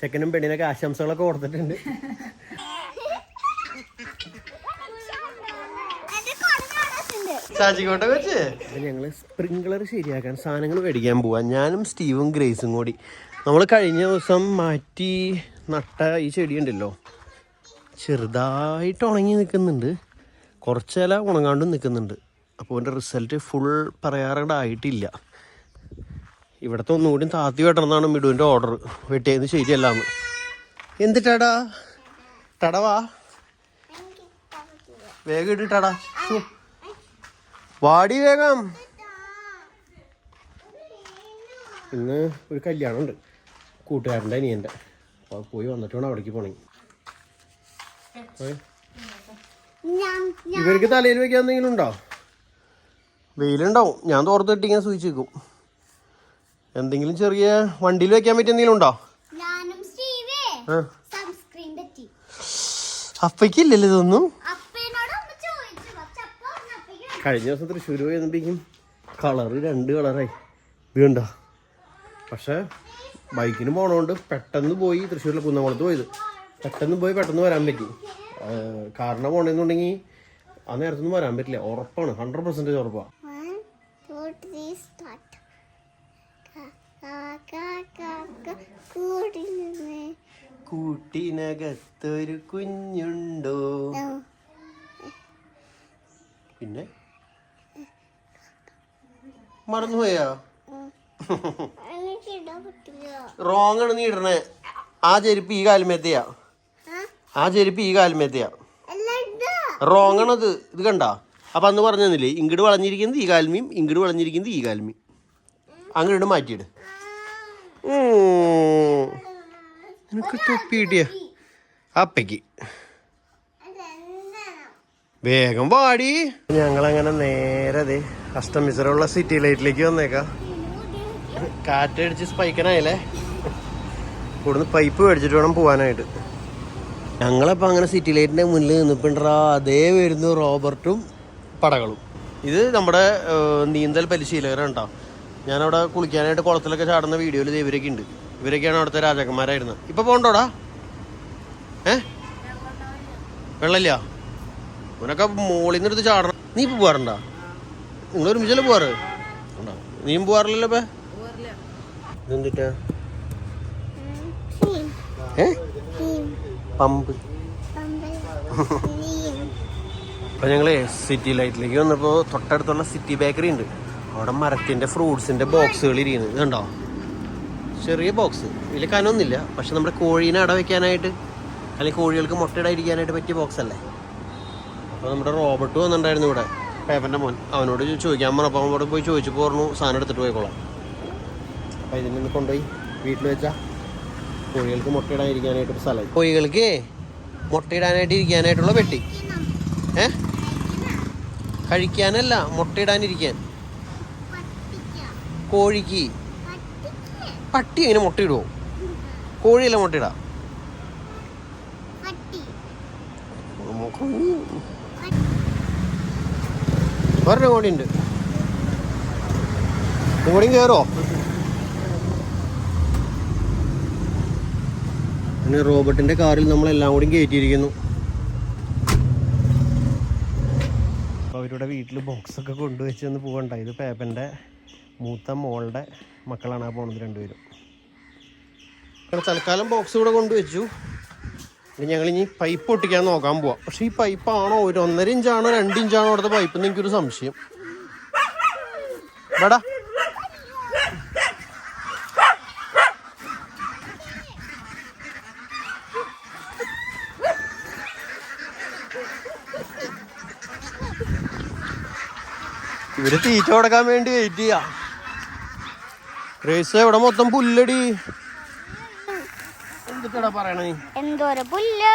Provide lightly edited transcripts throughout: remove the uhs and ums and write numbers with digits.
ചെക്കനും പെണ്ണിനൊക്കെ ആശംസകളൊക്കെ കൊടുത്തിട്ടുണ്ട്. ഷാജിക്കോട്ടെ വെച്ച് ഞങ്ങള് സ്പ്രിംഗ്ലർ ശരിയാക്കാൻ സാധനങ്ങൾ മേടിക്കാൻ പോവാം. ഞാനും സ്റ്റീവും ഗ്രേസും കൂടി. നമ്മൾ കഴിഞ്ഞ ദിവസം മാറ്റി നട്ട ഈ ചെടി ഉണ്ടല്ലോ, ചെറുതായിട്ട് ഉണങ്ങി നിൽക്കുന്നുണ്ട്, കുറച്ചില ഉണങ്ങാണ്ടും നിൽക്കുന്നുണ്ട്. അപ്പോൾ അതിൻ്റെ റിസൾട്ട് ഫുൾ പറയാറായിട്ടില്ല. ഇവിടുത്തെ ഒന്നുകൂടി താത്തി വെട്ടണമെന്നാണ് മിടുവിൻ്റെ ഓർഡർ. വെട്ടിയത് ശരിയല്ലാന്ന്. എന്തിട്ടാടാ ടടവാ വേഗം ഇട്ടിട്ടാടാ, വാടി വേഗം. ഇന്ന് ഒരു കല്യാണമുണ്ട് കൂട്ടുകാരൻ്റെ അനിയൻ്റെ. അപ്പോൾ പോയി വന്നിട്ട് വേണം അവിടേക്ക് പോകണമെങ്കിൽ. ഇവർക്ക് തലയിൽ വെക്കാൻ എന്തെങ്കിലും ഉണ്ടോ? വെയിലുണ്ടാവും. ഞാൻ തോർത്ത് ഇട്ടിങ്ങനെ സൂചിച്ച് വെക്കും. എന്തെങ്കിലും ചെറിയ വണ്ടിയിൽ വെക്കാൻ പറ്റിയ എന്തെങ്കിലും ഉണ്ടോ? അപ്പയ്ക്കില്ലല്ലോ ഇതൊന്നും. കഴിഞ്ഞ ദിവസം തൃശ്ശൂർ പോയി വന്നപ്പോഴേക്കും കളറ് 2 കളറായി. ഇത് കണ്ടോ? പക്ഷെ ബൈക്കിന് പോണോണ്ട് പെട്ടെന്ന് പോയി. തൃശ്ശൂരിലെ കുന്നംകുളത്ത് പോയത് പെട്ടെന്ന് പോയി പെട്ടെന്ന് വരാൻ പറ്റി. കാരണം പോണെന്നുണ്ടെങ്കിൽ ആ നേരത്തൊന്നും വരാൻ പറ്റില്ല. ഉറപ്പാണ്, 100% ഉറപ്പാണ്. കൂട്ടിനകത്തൊരു കുഞ്ഞുണ്ടോ? പിന്നെ മറന്നുപോയാ? റോങ് ആണ് നീ ഇടണേ. ആ ചെരുപ്പ് ഈ കാൽമേത്തയാ, ആ ചെരുപ്പ് ഈ കാൽമേത്തയാ. റോങ് ആണത്. ഇത് കണ്ട? അപ്പൊ അന്ന് പറഞ്ഞില്ലേ, ഇങ്ങോട്ട് വളഞ്ഞിരിക്കുന്നത് ഈ കാൽമീം, ഇങ്ങോട്ട് വളഞ്ഞിരിക്കുന്നത് ഈ കാൽമീം. അങ്ങോട്ട് മാറ്റിയിട്. നിനക്ക് തൊപ്പി കിട്ടിയ അപ്പയ്ക്ക് വേഗം പാടി. ഞങ്ങളങ്ങനെ നേരെ അഷ്ടമിശ്രമുള്ള സിറ്റി ലൈറ്റിലേക്ക് വന്നേക്കാം. കാറ്റടിച്ച് സ്പൈക്കനായില്ലേ. ഇവിടുന്ന് പൈപ്പ് മേടിച്ചിട്ട് വേണം പോകാനായിട്ട്. ഞങ്ങളപ്പോൾ അങ്ങനെ സിറ്റി ലൈറ്റിൻ്റെ മുന്നിൽ നിന്നിട്ടുണ്ടാ. അതേ വരുന്നു റോബർട്ടും പടകളും. ഇത് നമ്മുടെ നീന്തൽ പരിശീലകരാണ് കേട്ടോ. ഞാനവിടെ കുളിക്കാനായിട്ട് കുളത്തിലൊക്കെ ചാടുന്ന വീഡിയോയിൽ ഇവരൊക്കെ ഉണ്ട്. ഇവരൊക്കെയാണ് അവിടുത്തെ രാജാക്കന്മാരായിരുന്നത്. ഇപ്പം പോകണ്ടോടാ? വെള്ളമില്ല. ഇവനൊക്കെ മോളിൽ നിന്ന് എടുത്ത് ചാടണം. നീ ഇപ്പം പോകാറുണ്ടോ? നിങ്ങൾ ഒരുമിച്ചല്ലേ പോവാറ്? ഉണ്ടോ? നീയും പോവാറില്ലല്ലോ? ഇപ്പം ഇതെന്തിട്ടാ? പമ്പ്. അപ്പം ഞങ്ങള് സിറ്റി ലൈറ്റിലേക്ക് വന്നപ്പോൾ തൊട്ടടുത്തുള്ള സിറ്റി ബേക്കറി ഉണ്ട്. അവിടെ മരത്തിൻ്റെ ഫ്രൂട്ട്സിൻ്റെ ബോക്സുകൾ ഇരിക്കുന്നത് കണ്ടോ? ചെറിയ ബോക്സ്, ഇതിൽ കനമൊന്നുമില്ല. പക്ഷെ നമ്മുടെ കോഴീനെ അട വയ്ക്കാനായിട്ട് അല്ലെങ്കിൽ കോഴികൾക്ക് മുട്ടയിടാതിരിക്കാനായിട്ട് പറ്റിയ ബോക്സ് അല്ലേ. അപ്പോൾ നമ്മുടെ റോബർട്ട് വന്നിട്ടുണ്ടായിരുന്നു ഇവിടെ, പേപ്പറിൻ്റെ മോൻ. അവനോട് ചോദിക്കാൻ പറഞ്ഞപ്പോൾ അവനോട് പോയി ചോദിച്ചപ്പോൾ പറഞ്ഞു സാധനം എടുത്തിട്ട് പോയിക്കോളാം. അപ്പോൾ ഇതിൽ നിന്ന് കൊണ്ടുപോയി വീട്ടിൽ വെച്ചാൽ കോഴികൾക്ക് മുട്ടയിടാതിരിക്കാനായിട്ടൊരു സ്ഥലം. കോഴികൾക്ക് മുട്ടയിടാനായിട്ട് ഇരിക്കാനായിട്ടുള്ള പെട്ടി. കഴിക്കാനല്ല, മുട്ടയിടാനിരിക്കാൻ. കോഴിക്ക്. പട്ടി എങ്ങനെ മുട്ടയിടുവോ? കോഴിയല്ല മുട്ടയിടാം. ഒരെണ്ണം കോഴിയുണ്ട്. കോഴിയും കയറോ? പിന്നെ റോബർട്ടിന്റെ കാറിൽ നമ്മളെല്ലാം കൂടി കയറ്റിയിരിക്കുന്നു. അവരുടെ വീട്ടിൽ ബോക്സൊക്കെ കൊണ്ടുവച്ചൊന്ന് പോകണ്ട. ഇത് പേപ്പൻ്റെ മൂത്ത മോളുടെ മക്കളാണ് ആ പോണത്, 2 പേരും. തൽക്കാലം ബോക്സ് ഇവിടെ കൊണ്ടുവച്ചു. ഞങ്ങളിനി പൈപ്പ് ഒട്ടിക്കാൻ നോക്കാൻ പോവാം. പക്ഷെ ഈ പൈപ്പാണോ 1.5 ഇഞ്ചാണോ 2 ഇഞ്ചാണോ അവിടുത്തെ പൈപ്പ് എന്ന് എനിക്കൊരു സംശയം. വേടാ ഇവര് തീറ്റ കൊടുക്കാൻ വേണ്ടി വെയിറ്റ് ചെയ്യാ. റേസ് ഇവിടെ മൊത്തം പുല്ലടി. എന്തിട്ടാ പറയണേ? എന്തോരം പുല്ല്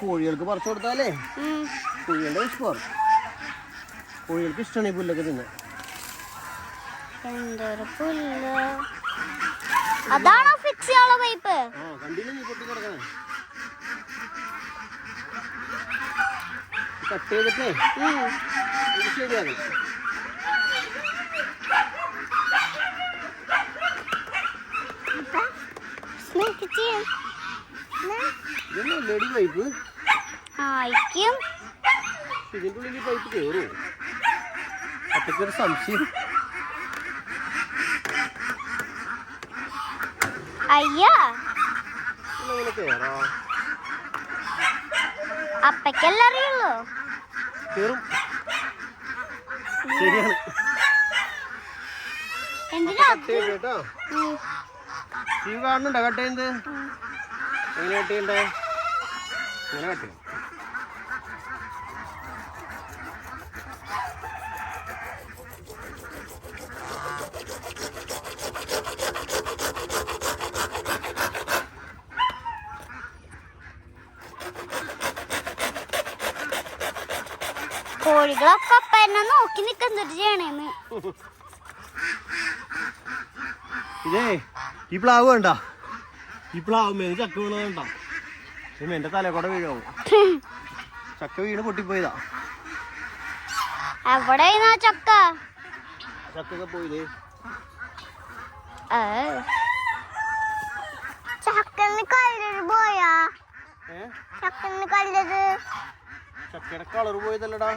കോഴികൾക്ക് പറിച്ചു കൊടുത്താലേ കോഴികളുടെ ഇഷ്ടം. കോഴികൾക്ക് ഇഷ്ടമാണ് ഈ പുല്ലൊക്കെ തിന്നെ. എന്തോരം പുല്ല്. അതാണോ ഫിക്സ് ചെയ്യാനുള്ള പൈപ്പ്? കണ്ടില്ലേ നീ പൊട്ടി കിടക്കണേ? കട്ട് ചെയ്തിട്ടേ ശരിയാണ്. ചെയ്യും? ഇതൊന്നല്ലേടി പൈപ്പ്? ആയിരിക്കും. ഇതിൻ്റെ ഉള്ളിൽ പൈപ്പ് കയറുമോ? അപ്പൊക്കൊരു സംശയം. അയ്യാ, ഇങ്ങനെ കയറാ? അപ്പക്കെല്ലാം അറിയുള്ളൂ. കയറും. ശരിയാണ്. എന്തിനാ? കേട്ടോ, നീ കാണുന്നുണ്ടോ കട്ട് ചെയ്യുന്നത്? എങ്ങനെ കട്ട് ചെയ്യണ്ടേ? ഇങ്ങനെ കട്ട് ചെയ്യും. കോഴികളൊക്കെ അപ്പ എന്നെ നോക്കി നിൽക്കുന്നിട്ട് ചെയ്യണേന്ന്. ഇതേ ഈ പ്ലാവ് വേണ്ട, ഈ പ്ലാവ് മേന്ന് ചക്ക വീണത് വേണ്ട. എന്റെ തലക്കൂടെ വീഴാവും. ചക്ക വീണ് പൊട്ടിപ്പോയതാ. എവിടെ ചക്ക? ചക്കൊക്കെ പോയില്ലേ? ചക്കന്ന് കല്ലത് പോയാ? ചക്കന്ന് കല്ലത് ചക്കയുടെ കളറ് പോയതല്ലടാ,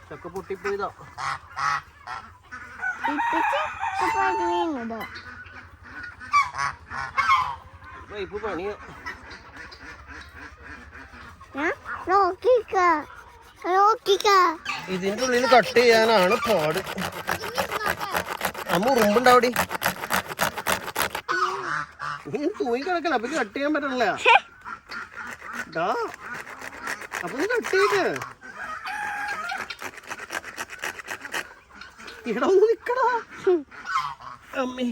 ചക്ക പൊട്ടിപ്പോയതാ. പൈപ്പ് പണിയാ. ഇതിന്റെ ഉള്ളിൽ കട്ട് ചെയ്യാനാണ് പാട്. അമ്മ ഉറുമ്പുണ്ടാവടി. തൂങ്ങി കിടക്കല, അപ്പൊ കട്ട് ചെയ്യാൻ പറ്റണല്ല. അപ്പൊ നീ കട്ട് ചെയ്ത് ഇവിടെ ഒന്ന് നിക്കടാ അമ്മേ.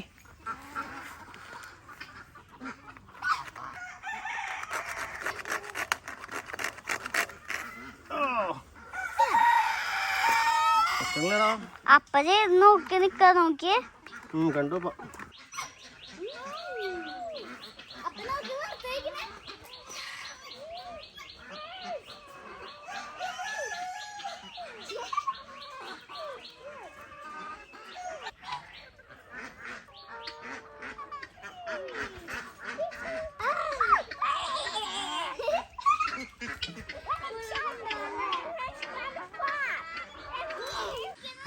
അപ്പ നോക്കി നിക്കാ. നോക്കിയേ, കണ്ടു.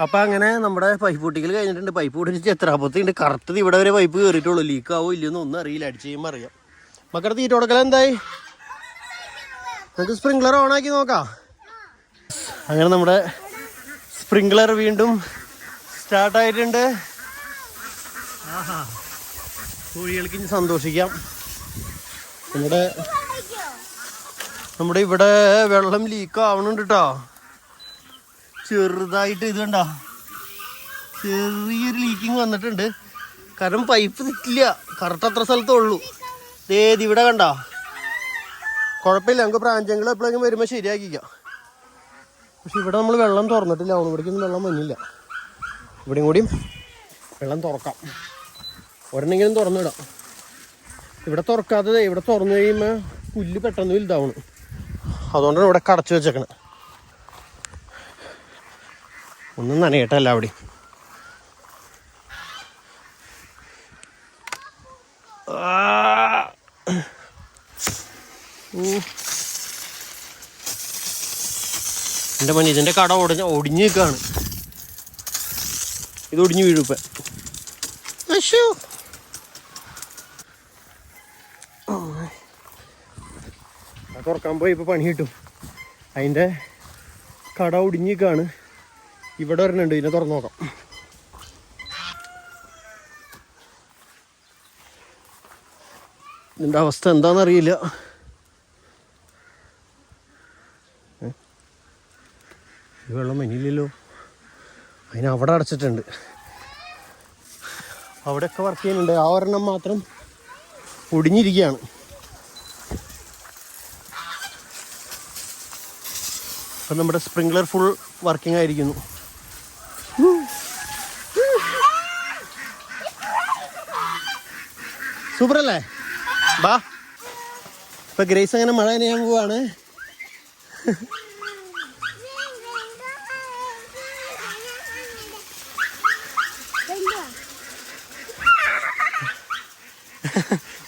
അപ്പൊ അങ്ങനെ നമ്മുടെ പൈപ്പ് പൊട്ടിക്കൽ കഴിഞ്ഞിട്ടുണ്ട്. പൈപ്പ് പൊട്ടിച്ച് എത്രാപ്പത്തുണ്ട്. കറക്റ്റ് ഇവിടെ വരെ പൈപ്പ് കയറിയിട്ടുള്ളൂ. ലീക്ക് ആവോ ഇല്ലയൊന്നും ഒന്നും അറിയില്ല. അടിച്ച് ചെയ്യുമ്പോൾ അറിയാം. മക്കളുടെ തീറ്റ കൊടുക്കൽ എന്തായി? നമുക്ക് സ്പ്രിംഗ്ലർ ഓൺ ആക്കി നോക്കാം. അങ്ങനെ നമ്മുടെ സ്പ്രിംഗ്ലർ വീണ്ടും സ്റ്റാർട്ടായിട്ടുണ്ട്. ആഹാ, കോഴികൾക്ക് ഇനി സന്തോഷിക്കാം. നമ്മുടെ ഇവിടെ വെള്ളം ലീക്ക് ആവണുണ്ട് കേട്ടോ. ചെറുതായിട്ട് ഇത് കണ്ട ചെറിയൊരു ലീക്കിങ് വന്നിട്ടുണ്ട്. കാരണം പൈപ്പ് തെറ്റില്ല, കറക്റ്റ് അത്ര സ്ഥലത്തേ ഉള്ളൂ. ഏത് ഇവിടെ കണ്ട കുഴപ്പമില്ല, നമുക്ക് പ്രാഞ്ചങ്ങൾ എപ്പോഴെങ്കിലും വരുമ്പോൾ ശരിയാക്കിക്കാം. പക്ഷെ ഇവിടെ നമ്മൾ വെള്ളം തുറന്നിട്ടില്ല. ഇവിടേക്കൊന്നും വെള്ളം വന്നില്ല. ഇവിടെയും കൂടിയും വെള്ളം തുറക്കാം. ഒരെണ്ണെങ്കിലും തുറന്നിടാം. ഇവിടെ തുറക്കാത്തത് ഇവിടെ തുറന്നു കഴിയുമ്പോൾ പുല്ല് പെട്ടെന്ന് വലുതാവണം. അതുകൊണ്ടാണ് ഇവിടെ കടച്ചു വെച്ചേക്കണത്. ഒന്നും നനയട്ടല്ല അവിടെ. എൻ്റെ മണി ഇതിൻ്റെ കട ഒടിഞ്ഞു നിൽക്കുകയാണ്. ഇത് ഒടിഞ്ഞു വീഴും ഇപ്പം. തുറക്കാൻ പോയി ഇപ്പം പണി കിട്ടും. അതിൻ്റെ കട ഒടിഞ്ഞു നിൽക്കുകയാണ്. ഇവിടെ ഒരെണ്ണുണ്ട്, ഇതിനെ തുറന്നു നോക്കാം. ഇതിൻ്റെ അവസ്ഥ എന്താണെന്നറിയില്ല. വെള്ളം മനിയില്ലല്ലോ. അതിനവിടെ അടച്ചിട്ടുണ്ട്. അവിടെയൊക്കെ വർക്ക് ചെയ്യുന്നുണ്ട്. ആ ഒരെണ്ണം മാത്രം ഒടിഞ്ഞിരിക്കുകയാണ്. അപ്പം നമ്മുടെ സ്പ്രിംഗ്ലർ ഫുൾ വർക്കിംഗ് ആയിരിക്കുന്നു. സൂപ്പർ അല്ലേ? ബാ, ഇപ്പൊ ഗ്രേസ് അങ്ങനെ മഴ നനയാൻ പോവാണ്.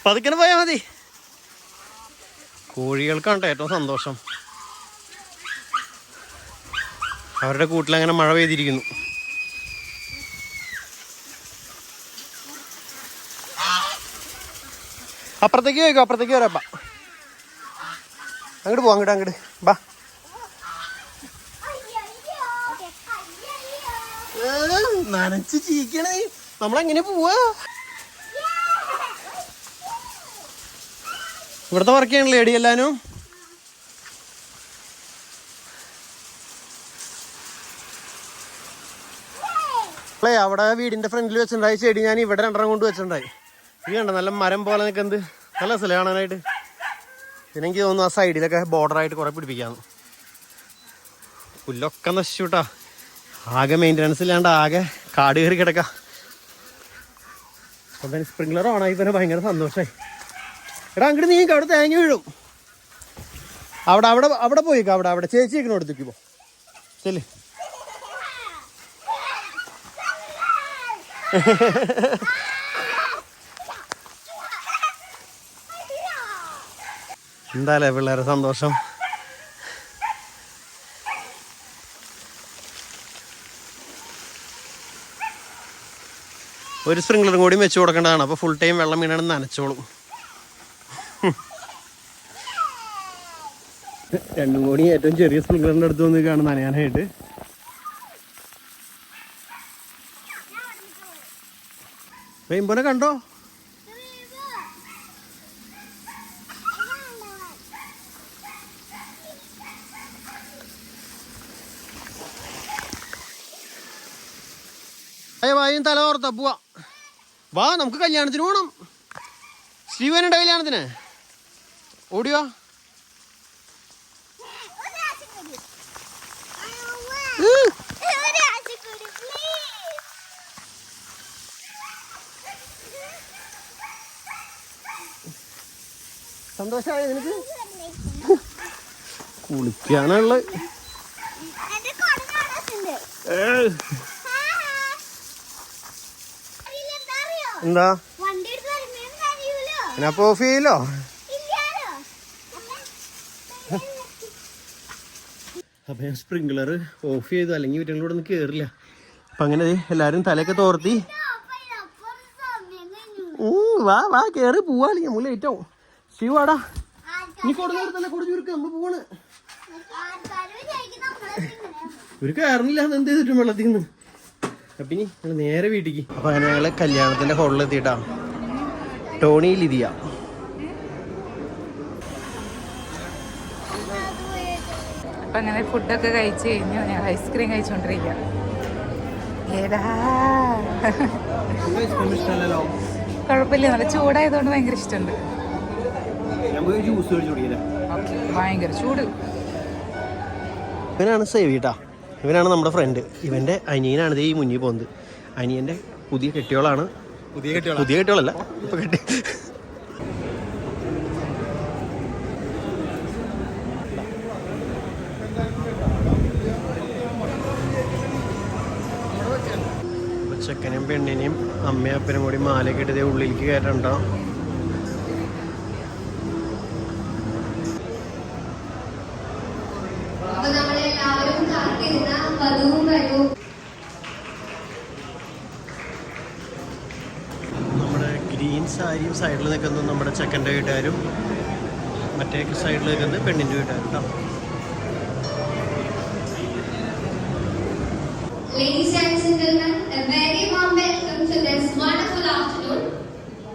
പതുക്കനെ പോയാൽ മതി. കോഴികൾക്കാണ് ഏറ്റവും സന്തോഷം. അവരുടെ കൂട്ടിലങ്ങനെ മഴ പെയ്തിരിക്കുന്നു. അപ്പുറത്തേക്ക് പോയിക്കോ, അപ്പുറത്തേക്ക് വരാപ്പ. അങ്ങോട്ട് പോവാ, അങ്ങോട്ട് ബാ. നനച്ച് ചീക്കണേ. നമ്മളെങ്ങനെ പോവാ? ഇവിടുത്തെ വർക്ക് ചെയ്യണല്ലേ എടി എല്ലാനും? അവിടെ വീടിന്റെ ഫ്രണ്ടിൽ വെച്ചിട്ടുണ്ടായി ചെടി. ഞാൻ ഇവിടെ 2 കൊണ്ട് വെച്ചിട്ടുണ്ടായി. ഇത് കണ്ട നല്ല മരം പോലെ നിൽക്കുന്നത്. നല്ല രസമല്ലേ കാണാനായിട്ട്? പിന്നെ എനിക്ക് തോന്നുന്നു ആ സൈഡിലൊക്കെ ബോർഡറായിട്ട് കുറെ പിടിപ്പിക്കാന്ന്. പുല്ലൊക്കെ നശിച്ചുട്ടാ. ആകെ മെയിൻ്റനൻസ് ഇല്ലാണ്ട് ആകെ കാട് കയറി കിടക്കാം. അപ്പം സ്പ്രിംഗ്ലർ ഓണായി തന്നെ ഭയങ്കര സന്തോഷമായി. എടാ അങ്ങോട്ട് നീക്ക്, അവിടെ തേങ്ങ വീഴും. അവിടെ അവിടെ അവിടെ പോയിക്കോ. അവിടെ ചേച്ചി ഇരിക്കണോ അടുത്തേക്ക് പോ. ചെല്. എന്തായാലേ പിള്ളേരെ സന്തോഷം. ഒരു സ്പ്രിംഗ്ലറും കൂടി വെച്ച് കൊടുക്കേണ്ടതാണ്. അപ്പോൾ ഫുൾ ടൈം വെള്ളം വീണാണ് നനച്ചോളും. 2 കൂടി ഏറ്റവും ചെറിയ സ്പ്രിംഗ്ലറിൻ്റെ അടുത്ത് വന്ന് കാണും നനയാനായിട്ട്. റെയിൻബോനെ കണ്ടോ? വായും തല ഓർത്താ പോവാ. വാ, നമുക്ക് കല്യാണത്തിന് പോകണം. ശ്രീവനുണ്ട് കല്യാണത്തിന്. ഓടിവാ. സന്തോഷമായി നിനക്ക്? കുളിക്കാനുള്ള എന്താ അപ്പൊ ഓഫ് ചെയ്യല്ലോ? അപ്പൊ ഞാൻ സ്പ്രിംഗ്ലർ ഓഫ് ചെയ്തു, അല്ലെങ്കിൽ വീട്ടിൻ്റെ കൂടെ ഒന്നും കേറില്ല. അപ്പൊ അങ്ങനെ എല്ലാരും തലയൊക്കെ തോർത്തി. വാ വാ കേറി പോവാ, അല്ലെങ്കിൽ നമ്മൾ ലേറ്റ് ആവും. ശിവ വാടാ, നീ കൊടുത്തന്നെ കൊടുക്ക, നമ്മൾ പോവാണ്. ഒരു കയറുന്നില്ല, എന്ത് ചെയ്തിട്ടും വെള്ളത്തിൽ നിന്ന്. അപ്പൊ ഇനി ഞങ്ങൾ നേരെ വീട്ടിക്ക്. അപ്പൊ അങ്ങനെ ഞങ്ങള് കല്യാണത്തിന്റെ ഹോളിൽ എത്തിയിട്ടാ. ടോണി ലിതിയ. അപ്പൊ അങ്ങനെ ഫുഡൊക്കെ കഴിച്ചു കഴിഞ്ഞു. ഞങ്ങൾ ഐസ്ക്രീം കഴിച്ചോണ്ടിരിക്കുക. കുഴപ്പമില്ല, നല്ല ചൂടായതുകൊണ്ട് ഭയങ്കര ഇഷ്ടമുണ്ട്. ഭയങ്കര ചൂട്. ഇവനാണ് സേവിട്ടാ. ഇവനാണ് നമ്മുടെ ഫ്രണ്ട്. ഇവന്റെ അനിയനാണ് ഈ മുന്നിൽ പോകുന്നത്. അനിയന്റെ പുതിയ കെട്ടിയോളാണ്. പുതിയ കെട്ടിയോളല്ല, ഇപ്പൊ കെട്ടി. ചെക്കനെയും പെണ്ണിനെയും അമ്മയും അപ്പനും കൂടി മാലയൊക്കെ ഇട്ട് ഉള്ളിലേക്ക് കയറ്റണ്ടോ. നമ്മുടെ ഗ്രീൻ സാരിയും സൈഡിൽ നിൽക്കുന്നത് നമ്മുടെ ചെക്കൻ്റെ വീട്ടുകാരും, മറ്റേ സൈഡിൽ നിൽക്കുന്നത് പെണ്ണിൻ്റെ വീട്ടുകാരും കേട്ടോ. Ladies and gentlemen, a very warm welcome to this wonderful afternoon.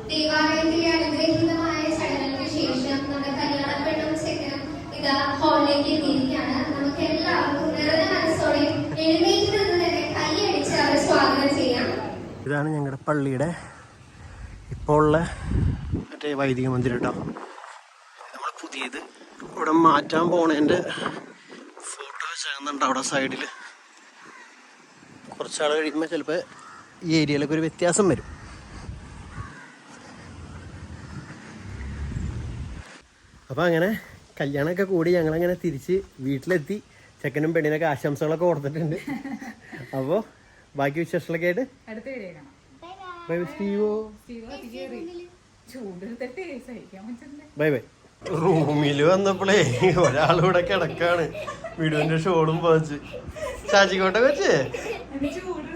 ദേവാലയത്തിലെ അനുഗ്രഹീതമായ ചടങ്ങുകൾക്ക് ശേഷം നമ്മുടെ കല്യാണപ്പെണ്ണും ചെക്കനും ഇതാ ഹോളിലേക്ക് എത്തിയിരിക്കുകയാണ്. നമുക്ക് എല്ലാവർക്കും നിറഞ്ഞ മനസ്സോടെ എഴുന്നേറ്റ് നിന്ന് തന്നെ കൈയടിച്ച് അവരെ സ്വാഗതം ചെയ്യാം. ഇതാണ് ഞങ്ങളുടെ പള്ളിയുടെ ഇപ്പോൾ ഉള്ള മറ്റേ വൈദിക മന്ദിരം കേട്ടോ. നമ്മൾ പുതിയത് ഇവിടെ മാറ്റാൻ പോണേൻ്റെ ഫോട്ടോ വെച്ചിരുന്നുണ്ട് അവിടെ സൈഡിൽ. കുറച്ചാൾ കഴിയുമ്പോൾ ചിലപ്പോൾ ഈ ഏരിയയിലൊക്കെ ഒരു വ്യത്യാസം വരും. അപ്പോൾ അങ്ങനെ കല്യാണമൊക്കെ കൂടി ഞങ്ങളങ്ങനെ തിരിച്ച് വീട്ടിലെത്തി. ചെക്കനും പെണ്ണിനൊക്കെ ആശംസകളൊക്കെ കൊടുത്തിട്ടുണ്ട്. അപ്പോൾ ബാക്കി വിശേഷങ്ങളൊക്കെ ആയിട്ട് അടുത്ത വീഡിയോ കാണാം. ബൈ. സ്റ്റീവോ ചൂടെടുത്തിട്ട് സഹിക്കാൻ പറ്റുന്നില്ല. Bye bye. റൂമിൽ വന്നപ്പോഴേ ഒരാളിവിടെ കിടക്കാണ്. വീടിന്റെ ഷോളും പതിച്ച് ചാച്ചിക്കോട്ടെ വെച്ചേ ചൂട്